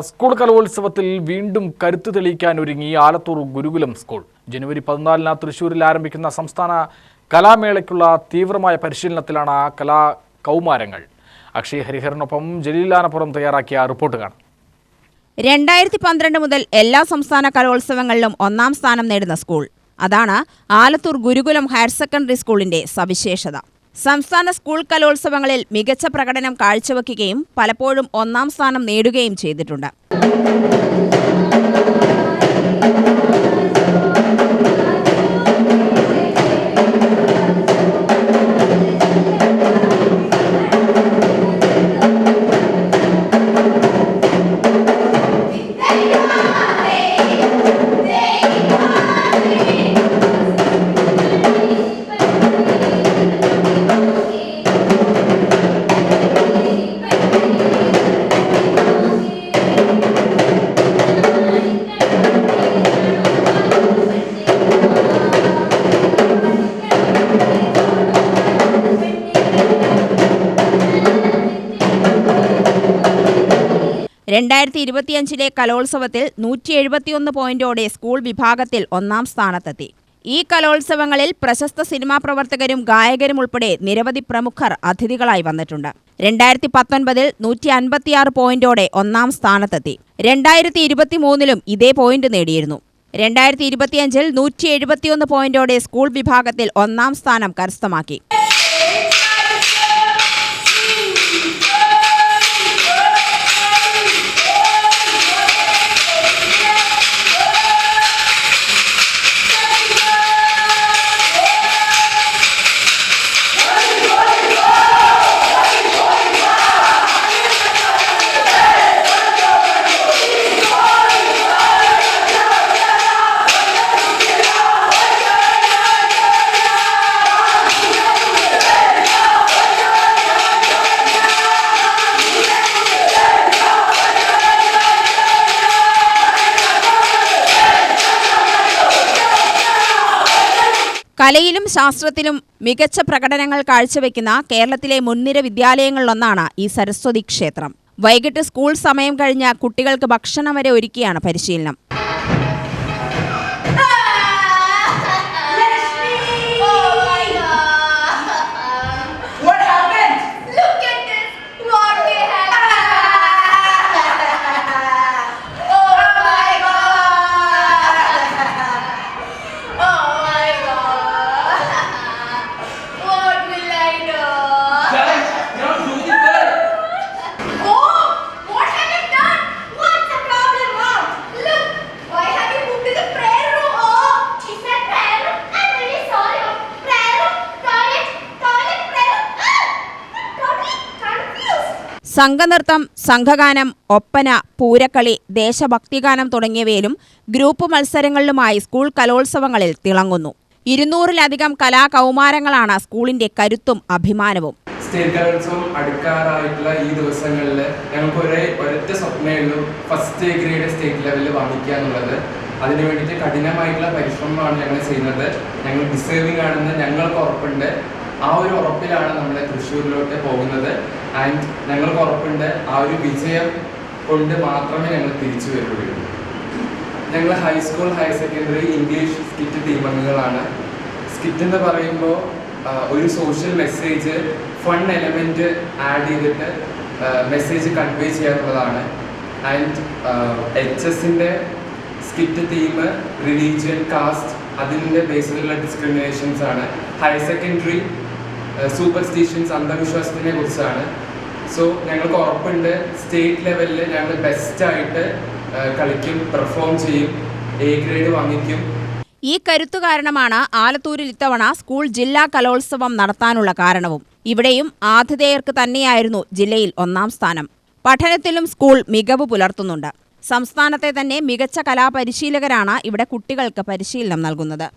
School കലോത്സവത്തിൽ വീണ്ടും കരുത്ത് തെളിയിക്കാൻ ഒരുങ്ങി ആലത്തൂർ ഗുരുകുലം സ്കൂൾ. ജനുവരി 14-ന് തൃശൂരിൽ ആരംഭിക്കുന്ന സംസ്ഥാന കലാമേളയ്ക്കുള്ള തീവ്രമായ പരിശീലനത്തിലാണ് കലാകൗമാരങ്ങൾ. അക്ഷയ് ഹരിഹരനൊപ്പം ജലീലാനപ്പുറം തയ്യാറാക്കിയ റിപ്പോർട്ട് കാണാം. 2012 മുതൽ എല്ലാ സംസ്ഥാന കലോത്സവങ്ങളിലും ഒന്നാം സ്ഥാനം നേടുന്ന സ്കൂൾ. അതാണ് ആലത്തൂർ ഗുരുകുലം ഹയർ സെക്കൻഡറി സ്കൂളിന്റെ സവിശേഷത. സംസ്ഥാന സ്കൂൾ കലോത്സവങ്ങളിൽ മികച്ച പ്രകടനം കാഴ്ചവെക്കുകയും പലപ്പോഴും ഒന്നാം സ്ഥാനം നേടുകയും ചെയ്തിട്ടുണ്ട്. ലെ കലോത്സവത്തിൽ 171 പോയിന്റോടെ സ്കൂൾ വിഭാഗത്തിൽ ഒന്നാം സ്ഥാനത്തെത്തി. ഈ കലോത്സവങ്ങളിൽ പ്രശസ്ത സിനിമാ പ്രവർത്തകരും ഗായകരും ഉൾപ്പെടെ നിരവധി പ്രമുഖർ അതിഥികളായി വന്നിട്ടുണ്ട്. 2019-ൽ 156 പോയിന്റോടെ ഒന്നാം സ്ഥാനത്തെത്തി. 2023-ലും ഇതേ പോയിന്റ് നേടിയിരുന്നു. 2025-ൽ 171 പോയിന്റോടെ സ്കൂൾ വിഭാഗത്തിൽ ഒന്നാം സ്ഥാനം കരസ്ഥമാക്കി. കലയിലും ശാസ്ത്രത്തിലും മികച്ച പ്രകടനങ്ങൾ കാഴ്ചവെക്കുന്ന കേരളത്തിലെ മുൻനിര വിദ്യാലയങ്ങളിലൊന്നാണ് ഈ സരസ്വതി ക്ഷേത്രം. വൈകിട്ട് സ്കൂൾ സമയം കഴിഞ്ഞ കുട്ടികൾക്ക് ഭക്ഷണം വരെ ഒരുക്കിയാണ് പരിശീലനം. സംഘനൃത്തം, സംഘഗാനം, ഒപ്പന, പൂരക്കളി, ദേശഭക്തിഗാനം തുടങ്ങിയവയിലും ഗ്രൂപ്പ് മത്സരങ്ങളിലുമായി സ്കൂൾ കലോത്സവങ്ങളിൽ തിളങ്ങുന്നു. 200-ലധികം കലാകൗമാരങ്ങളാണ് സ്കൂളിന്റെ കരുത്തും അഭിമാനവും. സ്റ്റേറ്റ് കലോത്സവം അടുക്കാറായിട്ടുള്ള ഈ ദിവസങ്ങളിൽ ഞങ്ങൾക്ക് ഒരൊറ്റ സ്വപ്നമുള്ളൂ, ഫസ്റ്റ് ഗ്രേഡ് സ്റ്റേറ്റ് ലെവലിൽ വാങ്ങിക്കുക എന്നുള്ളത്. അതിനു വേണ്ടിയിട്ട് കഠിനമായിട്ടുള്ള പരിശ്രമമാണ് ഞങ്ങൾ ചെയ്യുന്നത്. ഞങ്ങൾ ഡിസേർവിംഗ് ആണെന്ന് ഞങ്ങൾക്ക് ഉറപ്പുണ്ട്. ആ ഒരു ഉറപ്പിലാണ് നമ്മൾ തൃശ്ശൂരിലോട്ട് പോകുന്നത്. ആൻഡ് ഞങ്ങൾക്ക് ഉറപ്പുണ്ട് ആ ഒരു വിജയം കൊണ്ട് മാത്രമേ ഞങ്ങൾ തിരിച്ചു വരുള്ളൂ. ഞങ്ങൾ high school, higher secondary English skit team അംഗങ്ങളാണ്. സ്കിറ്റ് എന്ന് പറയുമ്പോൾ ഒരു social message, fun element add ചെയ്തിട്ട് മെസ്സേജ് കൺവേ ചെയ്യാനുള്ളതാണ്. ആൻഡ് HS-ൻ്റെ സ്കിറ്റ് തീം റിലീജിയൻ, കാസ്റ്റ് അതിൻ്റെ ബേസിലുള്ള ഡിസ്ക്രിമിനേഷൻസ് ആണ്. ഹയർ സെക്കൻഡറി സൂപ്പർസ്റ്റിഷൻസ്, അന്ധവിശ്വാസത്തിനെ കുറിച്ചാണ്. സോ ഞങ്ങൾക്ക് ഉറപ്പുണ്ട് സ്റ്റേറ്റ് ലെവലിൽ ഞങ്ങൾ ബെസ്റ്റായിട്ട് കളിക്കും, പെർഫോം ചെയ്യും, A ഗ്രേഡ് വാങ്ങിക്കും. ഈ കരുത്തു കാരണമാണ് ആലത്തൂരിൽ ഇത്തവണ സ്കൂൾ ജില്ലാ കലോത്സവം നടത്താനുള്ള കാരണവും. ഇവിടെയും ആതിഥേയർക്ക് തന്നെയായിരുന്നു ജില്ലയിൽ ഒന്നാം സ്ഥാനം. പഠനത്തിലും സ്കൂൾ മികവ് പുലർത്തുന്നുണ്ട്. സംസ്ഥാനത്തെ തന്നെ മികച്ച കലാപരിശീലകരാണ് ഇവിടെ കുട്ടികൾക്ക് പരിശീലനം നൽകുന്നത്.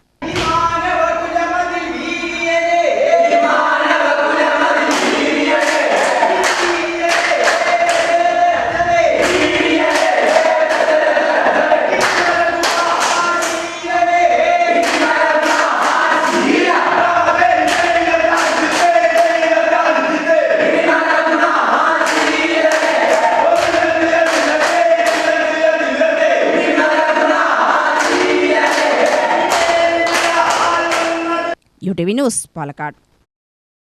UTV news Palakkad.